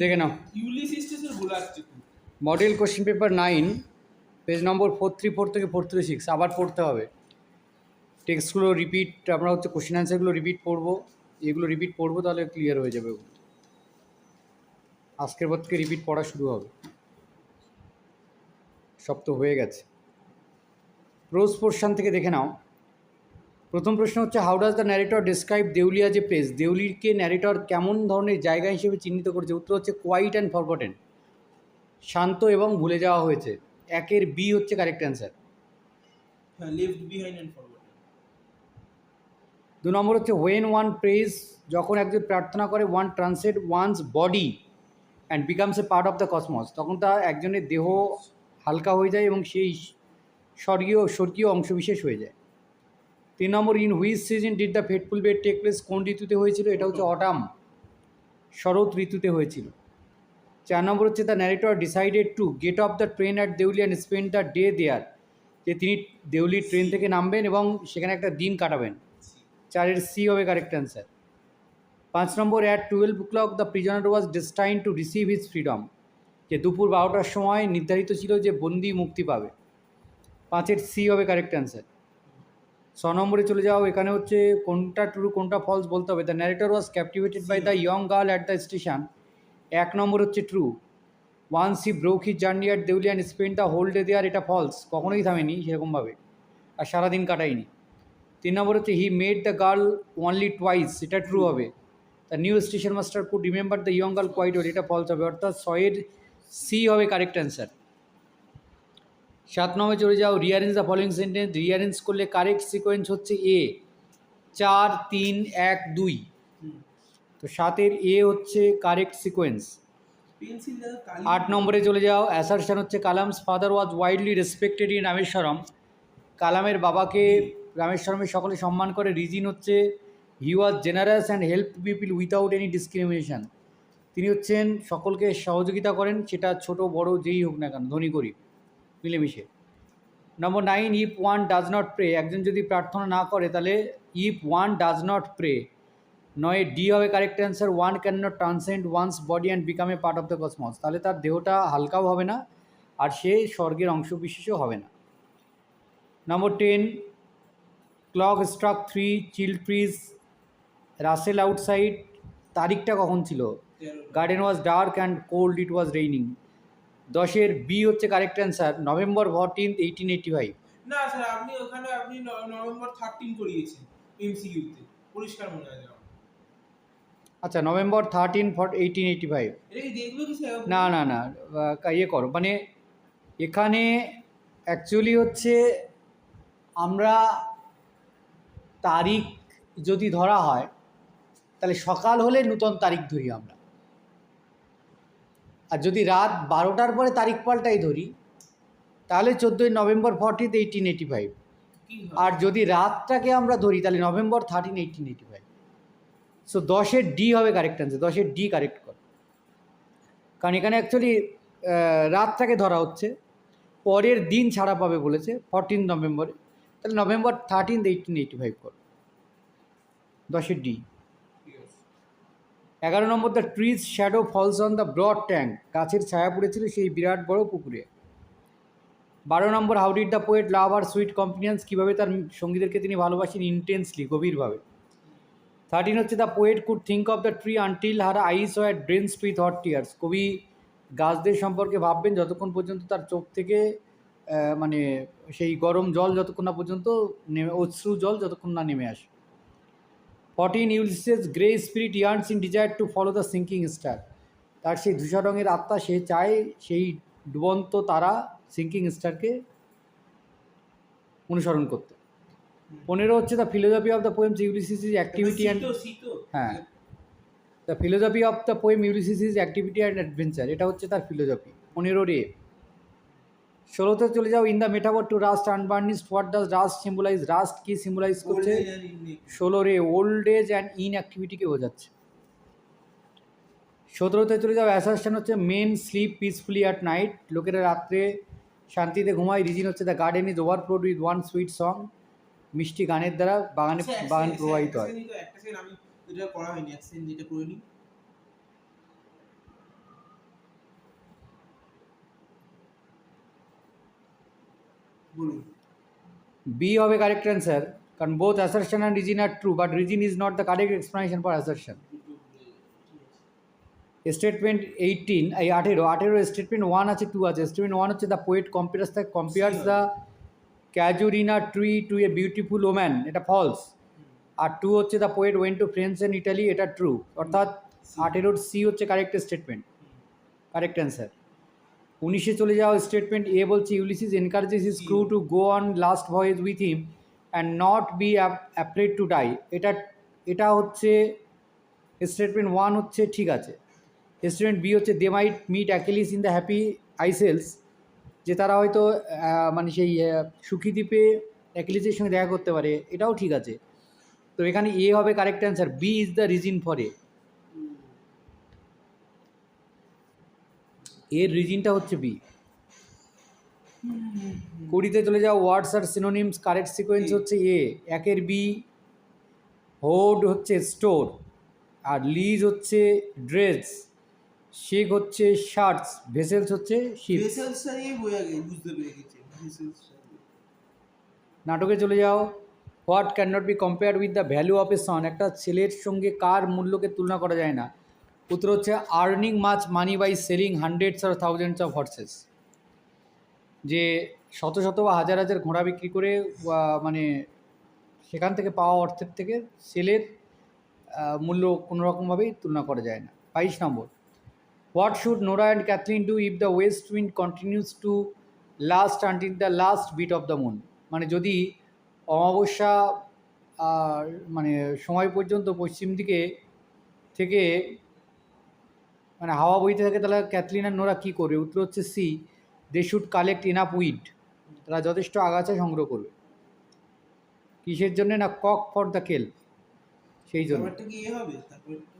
দেখে নাও model question paper 9 page number 434 থেকে 436 আবার পড়তে হবে। টেক্সটগুলো রিপিট, আমরা হচ্ছে কোশ্চেন অ্যান্সারগুলো রিপিট পড়বো, এগুলো রিপিট পড়বো, তাহলে ক্লিয়ার হয়ে যাবে। আজকের পর থেকে রিপিট পড়া শুরু হবে, সব তো হয়ে গেছে। প্রোজ পোর্শন থেকে দেখে নাও। প্রথম প্রশ্ন হচ্ছে, how does the narrator describe দেউলিয়া যে প্লেস? দেউলিকে ন্যারেটর কেমন ধরনের জায়গা হিসেবে চিহ্নিত করেছে? উত্তর হচ্ছে কোয়াইট অ্যান্ড ফরগটেন, শান্ত এবং ভুলে যাওয়া হয়েছে। একের বি হচ্ছে কারেক্ট অ্যান্সার। দু নম্বর হচ্ছে, হোয়েন ওয়ান প্রেজ, যখন একজন প্রার্থনা করে, one translate one's body and becomes a part of the cosmos, তখন তা একজনের দেহ হালকা হয়ে যায় এবং সেই স্বর্গীয় অংশবিশেষ হয়ে যায়। 3 number, in which season did the fateful bet take place? কোন ঋতুতে হয়েছিল? এটা হচ্ছে অটাম, শরৎ ঋতুতে হয়েছিল। 4 নম্বর হচ্ছে, the narrator decided to get off the train at Deoli and spend the day there, যে তিনি দেউলির ট্রেন থেকে নামবেন এবং সেখানে একটা দিন কাটাবেন। 4-এর সি হবে correct answer. 5 number, at 12 o'clock the prisoner was destined to receive his freedom, যে দুপুর 12টার সময় নির্ধারিত ছিল যে বন্দি মুক্তি পাবে। 5-এর সি হবে কারেক্ট অ্যান্সার। 6 নম্বরে চলে যাও, এখানে হচ্ছে কোনটা ট্রু কোনটা ফলস বলতে হবে। The narrator was captivated by the young girl at the station, 1 নম্বর হচ্ছে true. Once he broke his journey at Deoli and spend the whole day there, এটা ফলস, কখনোই থামেনি সেরকমভাবে আর সারাদিন কাটায়নি। 3 নম্বর হচ্ছে, he made the girl only twice, এটা true হবে। The new station master could remember the young girl quite well, এটা false হবে, অর্থাৎ 6-এর সি হবে কারেক্ট অ্যান্সার। 7 নম্বরে চলে যাও, rearrange the following sentence, rearrange করলে কারেক্ট সিকোয়েন্স হচ্ছে এ 4 3 1 2, তো 7-এর এ হচ্ছে কারেক্ট সিকোয়েন্স। 8 নম্বরে চলে যাও, অ্যাসারশন হচ্ছে Kalam's father was widely respected in Rameswaram, কালামের বাবাকে রামেশ্বরমে সকলে সম্মান করে। রিজন হচ্ছে he was generous and help people without any discrimination, তিনি হচ্ছেন সকলকে সহযোগিতা করেন, সেটা ছোট বড় যেই হোক না কেন, ধনী গরিব মিলেমিশে। Number 9, if one does not pray, একজন যদি প্রার্থনা না করে তাহলে if one does not pray. 9-এর ডি হবে correct answer. One can not transcend one's body and become a part of the cosmos, তাহলে তার দেহটা হালকাও হবে না আর সে স্বর্গের অংশবিশেষও হবে না। Number 10, clock struck 3, chill trees rustle outside, তারিখটা কখন ছিল? Garden was dark and cold, it was raining. 10-এর বি হচ্ছে কারেক্ট অ্যান্সার, November 14, 1885। না স্যার, আপনি ওখানে November 13 করিয়েছেন এমসিকিউতে, পরিষ্কার মনে হয়। আচ্ছা, November 13, 1885। এটা কি দেখবো কি স্যার? না না না, ইয়ে করো, মানে এখানে অ্যাকচুয়ালি হচ্ছে আমরা তারিখ যদি ধরা হয় তাহলে সকাল হলে নূতন তারিখ ধরি আমরা, আর যদি রাত 12টার পরে তারিখ পাল্টাই ধরি তাহলে 14 November 14, 1885। আর যদি রাতটাকে আমরা ধরি তাহলে November 13, 1885। সো 10-এর ডি হবে কারেক্ট অ্যান্সার, 10-এর ডি কারেক্ট কর, কারণ এখানে অ্যাকচুয়ালি রাতটাকে ধরা হচ্ছে, পরের দিন ছাড়া পাবে বলেছে 14 নভেম্বরে, তাহলে November 13, 1885 কর, 10-এর D. 11 number, the tree's shadow falls on the broad tank, গাছের ছায়া পড়েছিল সেই বিরাট বড় পুকুরে। 12 number, how did the poet love her sweet companions, কীভাবে তার সঙ্গীদেরকে তিনি ভালোবাসেন? ইন্টেন্সলি, গভীরভাবে। 13 হচ্ছে, the poet could think of the tree until her eyes were drenched with hot tears, কবি গাছদের সম্পর্কে ভাববেন যতক্ষণ পর্যন্ত তার চোখ থেকে মানে সেই গরম জল যতক্ষণ না পর্যন্ত অশ্রু জল যতক্ষণ না নেমে আসে। 14, Ulysses grey spirit yearns in desire to follow the sinking star, তার সেই ধূসর রঙের আত্মা সে চায় সেই ডুবন্ত তারা সিঙ্কিং স্টারকে অনুসরণ করতে। 15 হচ্ছে, the philosophy of the poems Ulysses is activity and, হ্যাঁ, the philosophy of the poem Ulysses is activity and adventure, এটা হচ্ছে তার ফিলোসফি। 15 এ। 16তে চলে যাও, in the metaphor to rust unburnished, what does rust symbolize, rust কি symbolize করছে? 16 ওল্ড এজ অ্যান্ড ইনঅ্যাক্টিভিটিকে বোঝাচ্ছে। 17তে চলে যাও, অ্যাসারশন হচ্ছে men sleep peacefully at night, লোকেরা রাত্রে শান্তিতে ঘুমায়। রিজন হচ্ছে the garden is overflowed with one sweet song, মিষ্টি গানের দ্বারা বাগান প্রবাহিত হয়। বলুন। বি হবে কারেক্ট অ্যান্সার, কারণ both assertion and reason are true, but reason is not the correct explanation for assertion. Statement 18 এই 18 স্টেটমেন্ট 1 আছে 2 আছে। স্টেটমেন্ট 1 হচ্ছে the poet compares the casuarina tree to a beautiful woman, এটা false. আর 2 হচ্ছে the poet went to France and Italy, এটা true. অর্থাৎ 18 C হচ্ছে কারেক্ট স্টেটমেন্ট, কারেক্ট অ্যান্সার। 19-এ চলে যাও, স্টেটমেন্ট এ বলছে Ulysses encourages his crew to go on last voyage with him and not be afraid to die, এটা হচ্ছে statement 1 হচ্ছে ঠিক আছে। স্টেটমেন্ট বি হচ্ছে they might meet Achilles in the happy isles, যে তারা হয়তো মানে সেই সুখী দ্বীপে অ্যাকিলিসের সঙ্গে দেখা করতে পারে, এটাও ঠিক আছে। তো এখানে এ হবে correct answer, B is the reason for এর রিজনটা হচ্ছে বি। 20-তে চলে যাও, ওয়ার্ডস আর সিনোনিমস, কারেক্ট সিকোয়েন্স হচ্ছে এ। একের বি, হোড হচ্ছে স্টোর, আর লিজ হচ্ছে ড্রেস, শেক হচ্ছে শার্টস, ভেসেলস হচ্ছে শিপ। ভেসেলসটাই বুঝতে পেরে গেছি, ভেসেলসটা। নাটকে চলে যাও, what can not be compare with the value of a son, একটা ছেলের সঙ্গে কার মূল্যকে তুলনা করা যায় না। উত্তর হচ্ছে earning much money by selling hundreds or thousands of horses, যে শত শত বা হাজার হাজার ঘোড়া বিক্রি করে মানে সেখান থেকে পাওয়া অর্থের থেকে সেলের মূল্য কোনো রকমভাবেই তুলনা করা যায় না। 22 number, what should Nora and Kathleen do if the west wind continues to last until the last bit of the moon, মানে যদি অমাবস্যা মানে সময় পর্যন্ত পশ্চিম দিকে থেকে মানে হাওয়া বইতে থাকে, তাহলে ক্যাথলিন আর নোরা কী করবে? উত্তর হচ্ছে C, they should collect enough weed, তারা যথেষ্ট আগাছা সংগ্রহ করবে। কিসের জন্যে? না কক ফর দ্য কেল, সেই জন্য।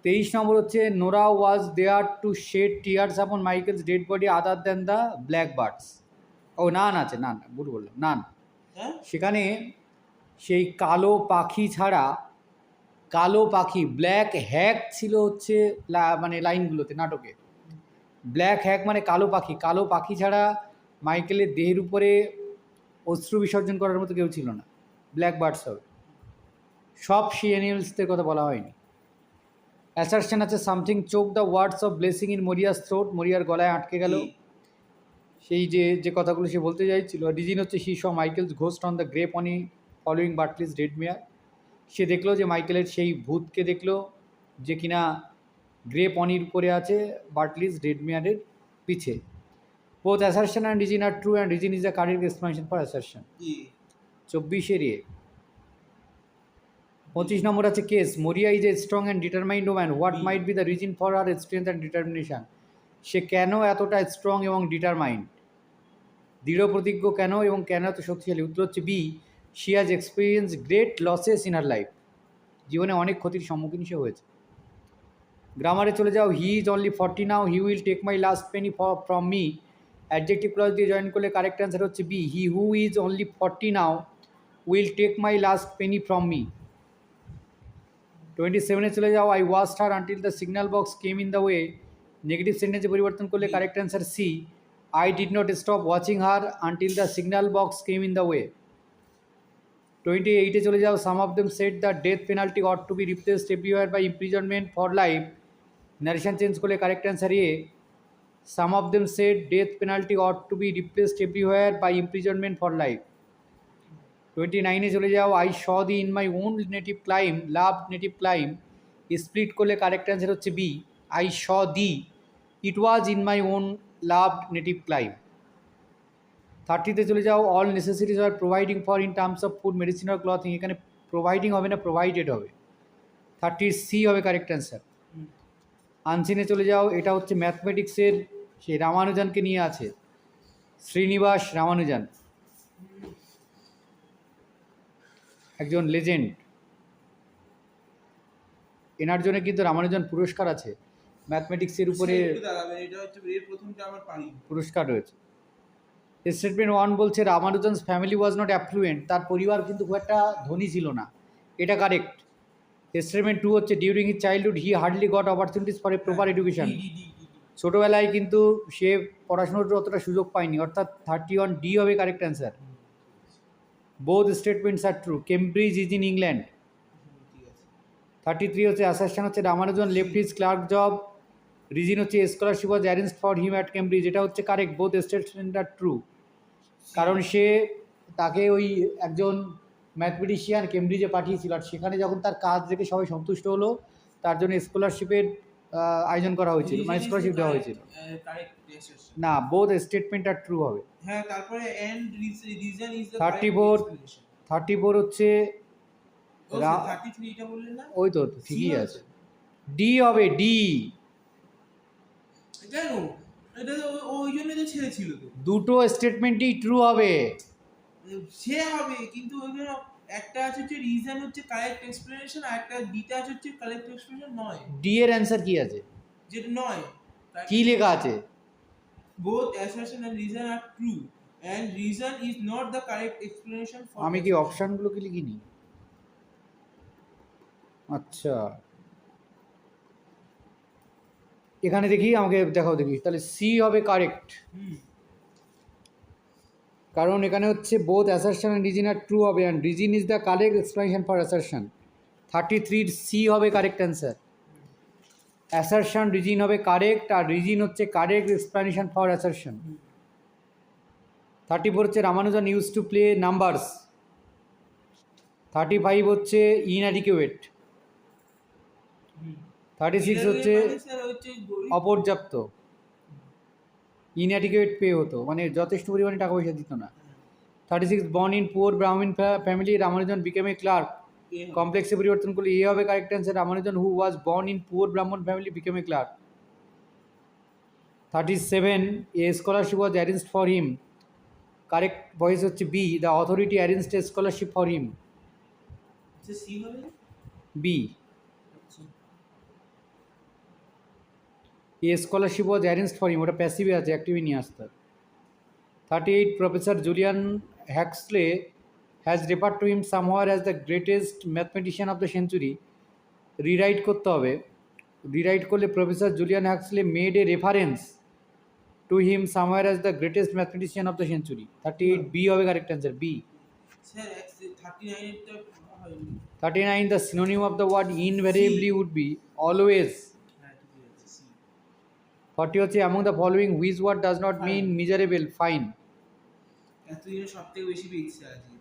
23 নম্বর হচ্ছে Nora was there to shed tears upon Michael's dead body other than the black birds. ও নান আছে, নান ভুল বললাম, নান। সেখানে সেই কালো পাখি ছাড়া, কালো পাখি ব্ল্যাক হ্যাক ছিল হচ্ছে মানে লাইনগুলোতে নাটকে। ব্ল্যাক হ্যাক মানে কালো পাখি, কালো পাখি ছাড়া মাইকেলের দেহের উপরে অশ্রু বিসর্জন করার মতো কেউ ছিল না। ব্ল্যাক বার্ডস হবে, সব সি অ্যানিমেলসদের কথা বলা হয়নি। অ্যাসারশন আছে something choke the words of blessing in Maurya's throat, মরিয়ার গলায় আটকে গেল সেই যে কথাগুলো সে বলতে চাইছিল। রিজিন হচ্ছে she saw Michael's ghost on the grey pony following Bartley's dead mare, সে দেখলো যে মাইকেলের সেই ভূতকে দেখলো যে কিনা গ্রে পনির উপরে আছে বার্টলিস ডেড মেয়ারের পিছে। Both assertion and reason are true and reason is the correct explanation for assertion. 24-এর এ। 25 নম্বর আছে case, Maurya is a strong and determined woman, what might be the reason for her strength and determination, সে কেন এতটা strong এবং determined, দৃঢ় প্রতিজ্ঞ কেন এবং কেন এত শক্তিশালী? উত্তর হচ্ছে B, she has experience great losses in her life, জীবনে অনেক ক্ষতির সম্মুখীন সে হয়েছে। গ্রামারে চলে যাও, he is only 40 now, he will take my last penny from me, adjective clause দিয়ে জয়েন করলে কারেক্ট অ্যান্সার হচ্ছে B, he who is only 40 now will take my last penny from me. 27-এ চলে যাও, I watched her until the signal box came in the way, negative সেন্টেন্সে পরিবর্তন করলে correct answer C, I did not stop watching her until the signal box came in the way. 28-এ চলে যাও, some of them said the death penalty ought to be replaced everywhere by imprisonment for life, narration change করলে correct answer A, some of them said death penalty ought to be replaced everywhere by imprisonment for life. 29-এ চলে যাও, I saw thee in my on native clime, love native clime, split করলে correct answer হচ্ছে B, I saw thee it was in my own love native clime. 30-তে চলে যাও, all necessities are providing for in terms of food medicine আর clothing, এখানে providing হবে না, provided হবে। 30 সি হবে কারেক্ট অ্যান্সার। আনসিনে চলে যাও, এটা হচ্ছে ম্যাথমেটিক্সের সেই রামানুজনকে নিয়ে আছে, শ্রীনিবাস রামানুজন, একজন লেজেন্ড। এনার জন্য কিন্তু রামানুজন পুরস্কার আছে, ম্যাথমেটিক্সের উপরে পুরস্কার রয়েছে। স্টেটমেন্ট 1 বলছে রামানুজনস ফ্যামিলি ওয়াজ নট অ্যাফ্লুয়েন্ট, তার পরিবার কিন্তু খুব একটা ধনী ছিল না, এটা কারেক্ট। স্টেটমেন্ট 2 হচ্ছে during his childhood he hardly goat opportunities for a proper education, ছোটোবেলায় কিন্তু সে পড়াশোনার অতটা সুযোগ পায়নি, অর্থাৎ 31 ডি হবে correct answer. Both statements are true. Cambridge is in England. ঠিক আছে 33 হচ্ছে অ্যাসারশন হচ্ছে Ramanujan left his clerk job. Reason হচ্ছে scholarship was arranged for him at Cambridge, এটা হচ্ছে correct, both statement are true. কারণ সে তাকে ওই একজন ম্যাথমেটিশিয়ান কেমব্রিজে পাঠিয়েছিল, আর সেখানে যখন তার কাজ দেখে সবাই সন্তুষ্ট হলো, তার জন্য স্কলারশিপের আয়োজন করা হয়েছিল, মানে স্কলারশিপ দেওয়া হয়েছিল। Correct assertion. না, বোথ স্টেটমেন্ট আর ট্রু হবে। হ্যাঁ তারপরে এন্ড রিজন ইজ দ্য 34 34 হচ্ছে রা- 33 এটা বললেন না? ওই তো ঠিকই আছে, ডি হবে, ডি। কেন? এটা তো ওই জন্যই তো ছেড়েছিল তো। দুটো স্টেটমেন্টই ট্রু হবে। সে হবে কিন্তু ওই জন্য একটা আছে হচ্ছে রিজন হচ্ছে কারেক্ট এক্সপ্লেনেশন, আর একটা ডিটা আছে হচ্ছে কারেক্ট এক্সপ্লেনেশন নয়, ডি এর অ্যান্সার কি আছে, যেটা নয়। কি লেখা আছে? both assertion and reason are true and reason is not the correct explanation for আমি কি assertion. অপশানগুলো কি লিখিনি? আচ্ছা, এখানে দেখি, আমাকে দেখাও দেখি, তাহলে সি হবে কারেক্ট। হুম কারণ এখানে হচ্ছে both assertion and reason are true হবে, and reason is the correct explanation for assertion. 33 C হবে কারেক্ট অ্যান্সার। অ্যাসারশন রিজন হবে কারেক্ট, আর রিজন হচ্ছে কারেক্ট এক্সপ্লেনেশন ফর অ্যাসারশন। 34 হচ্ছে Ramanujan use to play numbers. 35 হচ্ছে ইনঅ্যাডিকুয়েট। 36 হচ্ছে স্যার হচ্ছে গরিব। অপর্যাপ্ত। ইনঅ্যাডিকুয়েট পে হতো, মানে যথেষ্ট পরিমাণে টাকা পয়সা দিত না। 36 born in poor Brahmin family, Ramanujan became a clerk. কমপ্লেক্সে পরিবর্তন করলে এ হবে correct answer, Ramanujan who was born in poor Brahmin family became a clerk. 37 a scholarship was arranged for him, correct voice হচ্ছে B, the authority arranged a scholarship for him, আচ্ছা C হবে। B. আচ্ছা a scholarship was arranged for him, ওটা প্যাসিভে আছে, অ্যাক্টিভে নিয়ে আসতে। 38 professor Julian হ্যাক্সলে has refer to him somewhere as the greatest mathematician of the century. Rewrite করতে হবে, রিরাইট করলে professor Julian Huxley made a reference to him somewhere as the greatest mathematician of the century. 38 B হবে correct answer, B. Sir 39 এরটা হয়নি। 39 the synonym of the word invariably would be always. হ্যাঁ ঠিক আছে C. 40 হচ্ছে among the following which word does not mean miserable, fine. এতদিনে সবথেকে বেশি পেয়েছি আজকে।